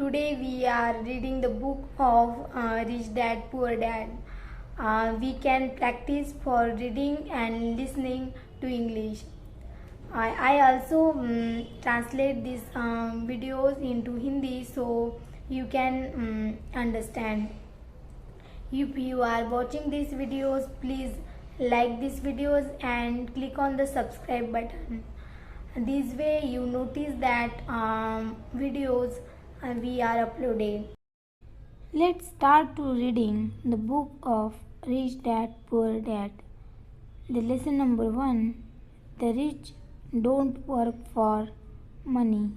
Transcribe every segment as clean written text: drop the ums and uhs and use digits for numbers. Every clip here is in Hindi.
Today we are reading the book of Rich Dad Poor Dad. We can practice for reading and listening to English. I also translate these videos into Hindi so you can understand. If you are watching these videos, please like these videos and click on the subscribe button. This way you notice that videos we are uploaded. Let's start to reading the book of Rich Dad Poor Dad. The lesson number 1. The rich don't work for money.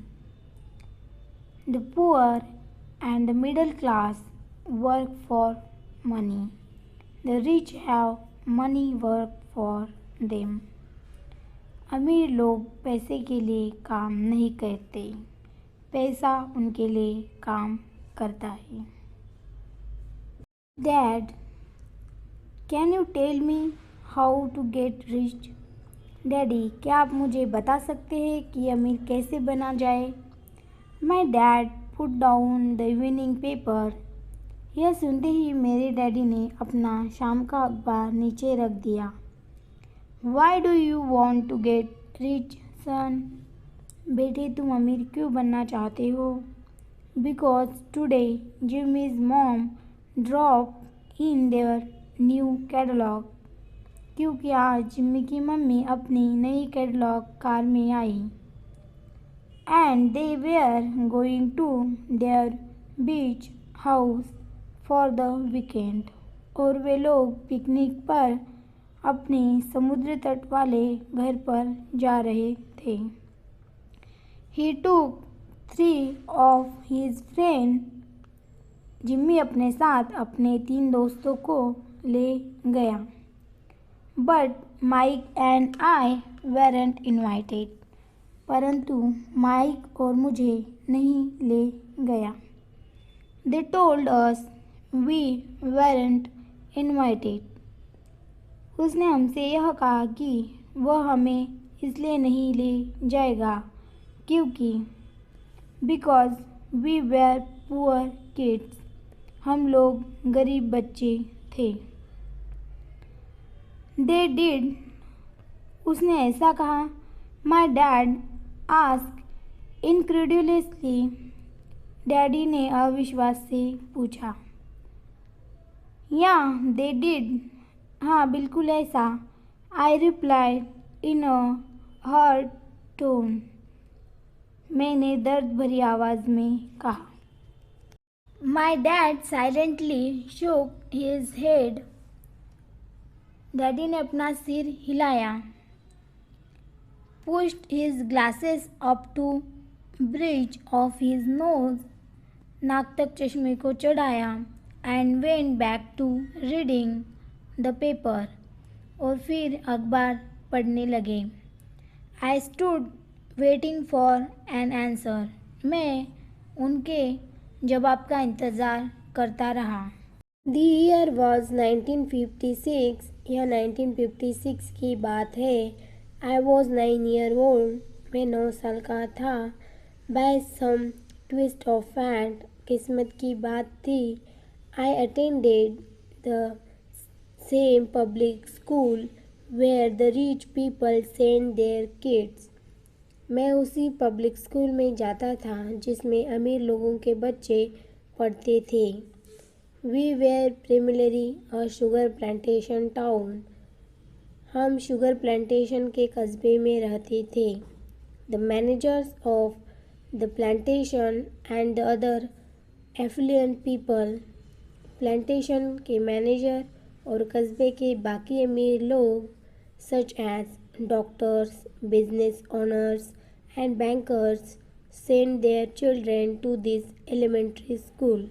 The poor and the middle class work for money. The rich have money work for them. अमीर लोग पैसे के लिए काम नहीं करते, पैसा उनके लिए काम करता है. Dad, can you tell me how to get rich? Daddy, क्या आप मुझे बता सकते हैं कि अमीर कैसे बना जाए? My dad put down the evening paper. यह सुनते ही मेरे डैडी ने अपना शाम का अखबार नीचे रख दिया. Why do you want to get rich, son? बेटे, तुम अमीर क्यों बनना चाहते हो? Because today Jimmy's mom dropped in their new catalog. क्योंकि आज जिम्मी की मम्मी अपनी नई कैटलॉग कार में आई. And they were going to their beach house for the weekend. और वे लोग पिकनिक पर अपने समुद्र तट वाले घर पर जा रहे थे. He took 3 of his friends. Jimmy अपने साथ अपने 3 दोस्तों को ले गया. But Mike and I weren't invited. परंतु माइक और मुझे नहीं ले गया. They told us we weren't invited. उसने हमसे यह कहा कि वह हमें इसलिए नहीं ले जाएगा क्योंकि because we were poor kids. हम लोग गरीब बच्चे थे. They did. उसने ऐसा कहा. My dad asked incredulously. Daddy ने अविश्वास से पूछा. Yeah, they did. हाँ, बिल्कुल ऐसा. I replied in a hurt tone. मैंने दर्द भरी आवाज़ में कहा. My dad silently shook his head. Daddy ने अपना सिर हिलाया. Pushed his glasses up to bridge of his nose. नाक तक चश्मे को चढ़ाया. And went back to reading the paper. और फिर अखबार पढ़ने लगे. I stood waiting for an answer. मैं उनके जवाब का इंतज़ार करता रहा. The year was 1956. यह 1956 की बात है. I was 9 years old. मैं 9 साल का था. By some twist of fate, किस्मत की बात थी. I attended the same public school where the rich people send their kids. मैं उसी पब्लिक स्कूल में जाता था जिसमें अमीर लोगों के बच्चे पढ़ते थे. We were primarily a sugar plantation town. हम शुगर प्लांटेशन के कस्बे में रहते थे. The managers of the plantation and the other affluent people. Plantation के मैनेजर और कस्बे के बाकी अमीर लोग such as doctors, business owners and bankers send their children to this elementary school.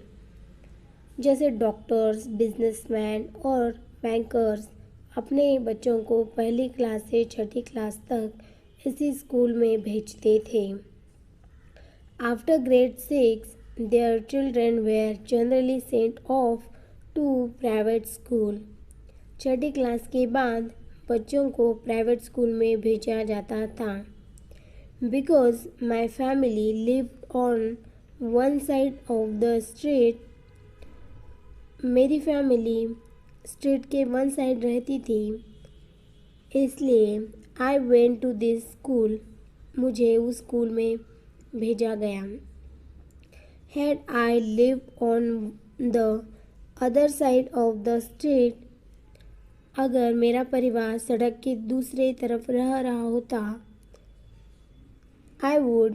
जैसे डॉक्टर्स, बिजनेसमैन और बैंकर्स अपने बच्चों को पहली क्लास से 6ठी क्लास तक इसी स्कूल में भेजते थे. After grade 6, their children were generally sent off to private school. 6ठी क्लास के बाद बच्चों को प्राइवेट स्कूल में भेजा जाता था. Because my family lived on one side of the street. मेरी फैमिली स्ट्रीट के वन साइड रहती थी, इसलिए I went to this school. मुझे उस स्कूल में भेजा गया। Had I live on the other side of the street, अगर मेरा परिवार सड़क के दूसरे तरफ रह रहा होता, I would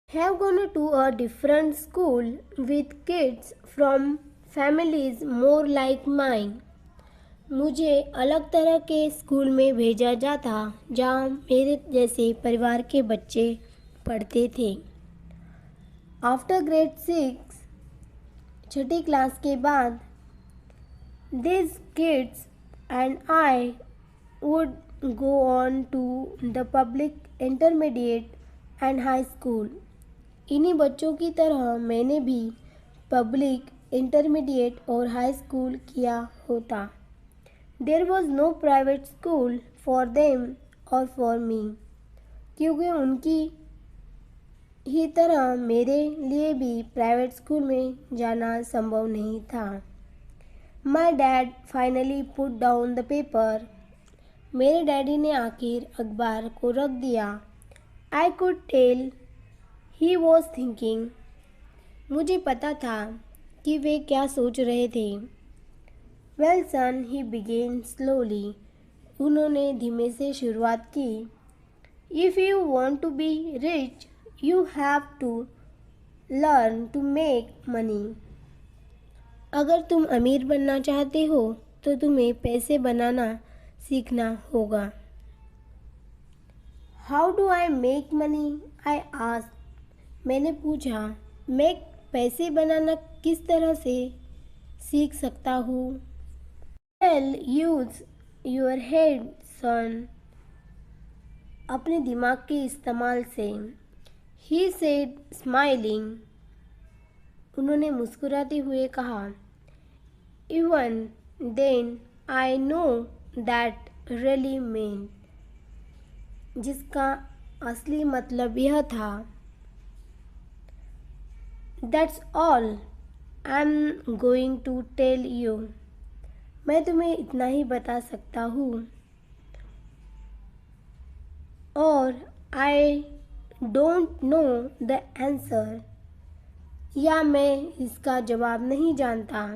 have gone to a different school with kids from families more like mine. मुझे अलग तरह के स्कूल में भेजा जाता जहाँ मेरे जैसे परिवार के बच्चे पढ़ते थे। आफ्टर ग्रेड 6, छठी क्लास के बाद, these kids and I would go on to the public intermediate and high school. इन्हीं बच्चों की तरह मैंने भी पब्लिक इंटरमीडिएट और हाई स्कूल किया होता। There was no private school for them और फॉर मी, क्योंकि उनकी ही तरह मेरे लिए भी प्राइवेट स्कूल में जाना संभव नहीं था। My dad finally put down the paper. मेरे डैडी ने आखिर अखबार को रख दिया। I could tell he was thinking. मुझे पता था कि वे क्या सोच रहे थे। Well son, he began slowly. उन्होंने धीमे से शुरुआत की। If you want to be rich, you have to learn to make money. अगर तुम अमीर बनना चाहते हो तो तुम्हें पैसे बनाना सीखना होगा। How do I make money? I asked. मैंने पूछा, मैं पैसे बनाना किस तरह से सीख सकता हूँ? Well, use your head son. अपने दिमाग के इस्तेमाल से। He said smiling. उन्होंने मुस्कुराते हुए कहा। Even then I know that really mean. जिसका असली मतलब यह था। That's all I am going to tell you. मैं तुम्हें इतना ही बता सकता हूँ, और I don't know the answer, या मैं इसका जवाब नहीं जानता।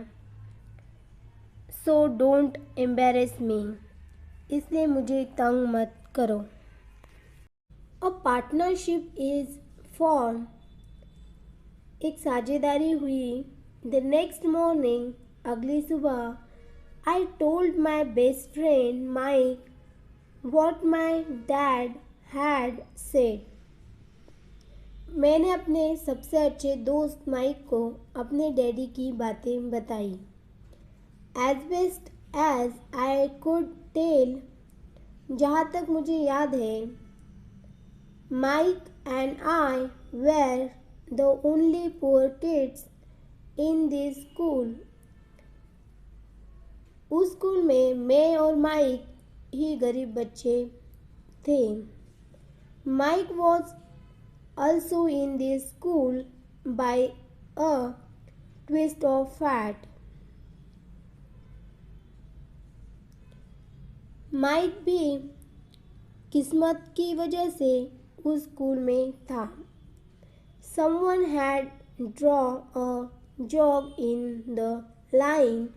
So don't embarrass me. इसलिए मुझे तंग मत करो। A partnership is form. एक साझेदारी हुई। द नेक्स्ट मॉर्निंग, अगली सुबह, I told my best friend Mike what my dad had said. मैंने अपने सबसे अच्छे दोस्त माइक को अपने डैडी की बातें बताई। As best as I could tell, जहाँ तक मुझे याद है, Mike and I were the only poor kids in this school. उस स्कूल में मैं और माइक ही गरीब बच्चे थे। Mike was also in this school by a twist of fate. Mike भी किस्मत की वजह से उस स्कूल में था। Someone had drawn a jog in the line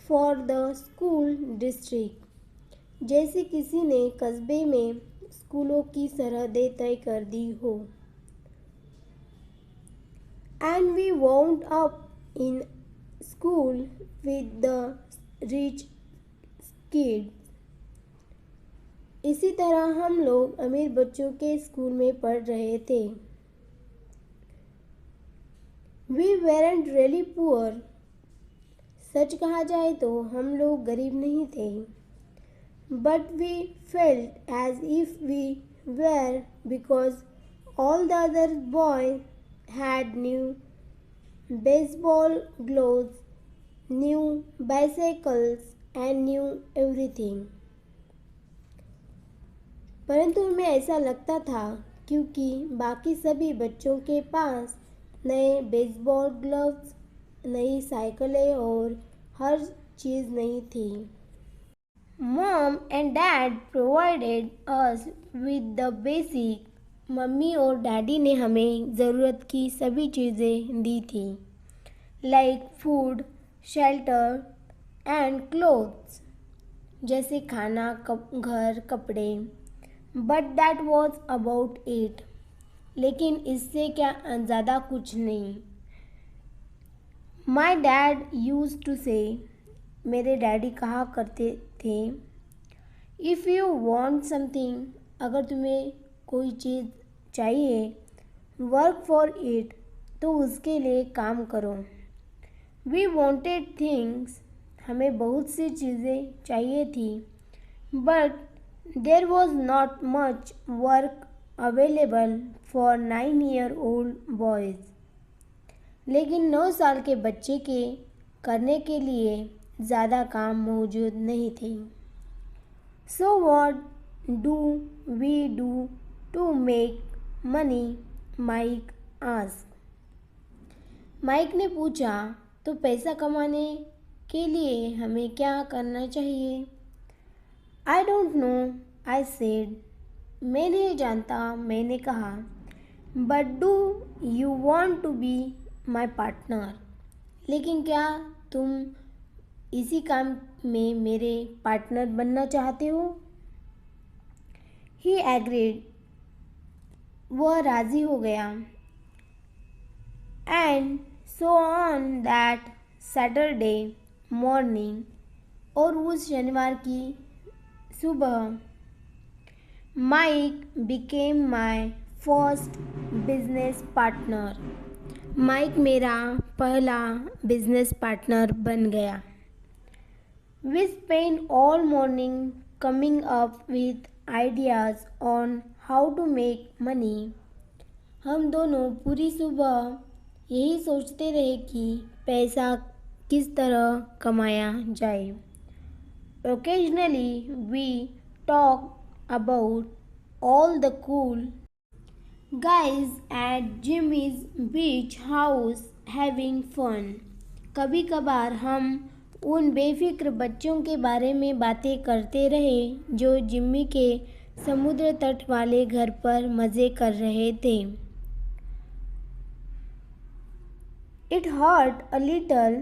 for the school district. जैसे किसी ने कस्बे में स्कूलों की सरहदें तय कर दी हो। And we wound up in school with the rich kids. इसी तरह हम लोग अमीर बच्चों के स्कूल में पढ़ रहे थे। We weren't really poor. सच कहा जाए तो हम लोग गरीब नहीं थे। But we felt as if we were, because all the other boys had new baseball gloves, new bicycles and new everything. परंतु हमें ऐसा लगता था क्योंकि बाकी सभी बच्चों के पास नए बेसबॉल ग्लव्स, नई साइकिलें और हर चीज़ नई थी। Mom and Dad provided us with the basic. Mummy और डैडी ने हमें ज़रूरत की सभी चीज़ें दी थी, like food, shelter and clothes, जैसे खाना, घर, कपड़े। But that was about it, लेकिन इससे क्या ज़्यादा कुछ नहीं। My dad used to say, मेरे डैडी कहा करते थे, if you want something, अगर तुम्हें कोई चीज़ चाहिए, वर्क फॉर इट, तो उसके लिए काम करो। we wanted things, हमें बहुत सी चीज़ें चाहिए थी, but there was not much work available for 9-year-old boys. लेकिन 9 साल के बच्चे के करने के लिए ज़्यादा काम मौजूद नहीं थे। so what do we do To make money, Mike asked. Mike ने पूछा, तो पैसा कमाने के लिए हमें क्या करना चाहिए? I don't know, I said. मैं नहीं जानता, मैंने कहा। but do you want to be My partner. लेकिन क्या तुम इसी काम में मेरे पार्टनर बनना चाहते हो? He agreed, वह राज़ी हो गया। and so on that Saturday morning, और उस शनिवार की सुबह, Mike became my first business partner. Mike मेरा पहला बिजनेस पार्टनर बन गया। we spent all morning coming up with ideas on how to make money. हम दोनों पूरी सुबह यही सोचते रहे कि पैसा किस तरह कमाया जाए। occasionally we talked about all the cool guys at Jimmy's beach house having fun. कभी कभार हम उन बेफिक्र बच्चों के बारे में बातें करते रहे जो जिम्मी के समुद्र तट वाले घर पर मज़े कर रहे थे। It hurt a little,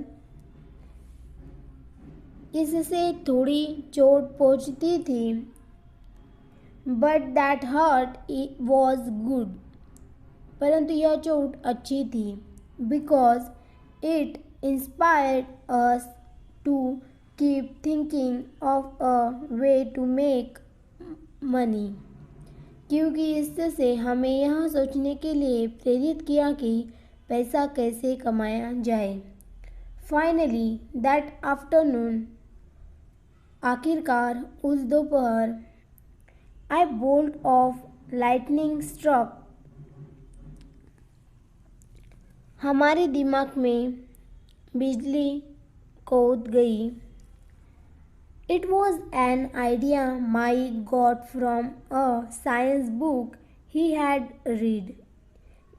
इससे थोड़ी चोट पहुंचती थी, but that hurt was good, परंतु यह चोट अच्छी थी, because it inspired us to keep thinking of a way to make money, क्योंकि इससे हमें यह सोचने के लिए प्रेरित किया कि पैसा कैसे कमाया जाए। finally that afternoon, आखिरकार उस दोपहर, a bolt of lightning struck हमारे दिमाग में बिजली कूद गई। It was an idea Mike got from a science book he had read.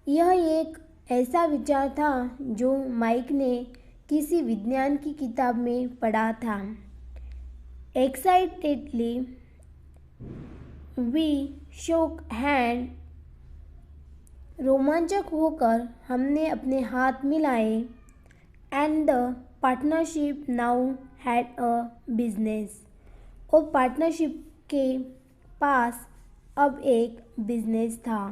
यह एक ऐसा विचार था जो माइक ने किसी विज्ञान की किताब में पढ़ा था। Excitedly, we shook hands. रोमांचक होकर हमने अपने हाथ मिलाए। And the partnership now had a business. और पार्टनरशिप के पास अब एक बिजनेस था।